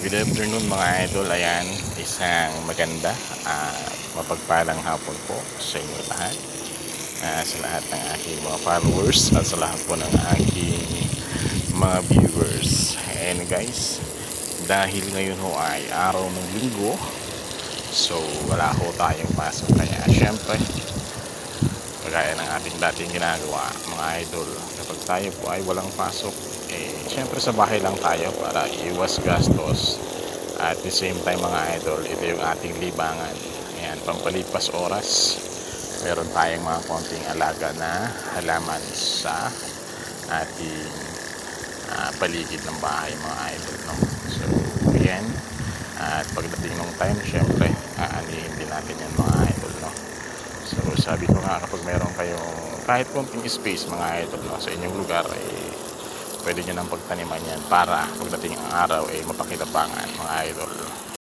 Good afternoon mga idol. Ayan, isang maganda at mapagpalang hapon po sa inyo lahat. Sa lahat ng aking mga followers at sa lahat po ng aking mga viewers. Ayan guys, dahil ngayon ho ay araw ng linggo, so wala ho tayong pasok. Kaya syempre, kagaya ng ating dating ginagawa mga idol, kapag tayo po ay walang pasok, syempre sa bahay lang tayo para iwas gastos. At the same time mga idol, ito yung ating libangan. Ayan, pampalipas oras. Meron tayong mga konting alaga na halaman sa ating paligid ng bahay mga idol, no? So, ayan. At pagdating ng time, syempre, aanihin din natin yan mga idol, no? So, sabi ko nga, kapag meron kayong kahit konting space mga idol, no, sa inyong lugar, pwede nyo nang pagtaniman yan para pagdating ang araw mapakinabangan mga idol.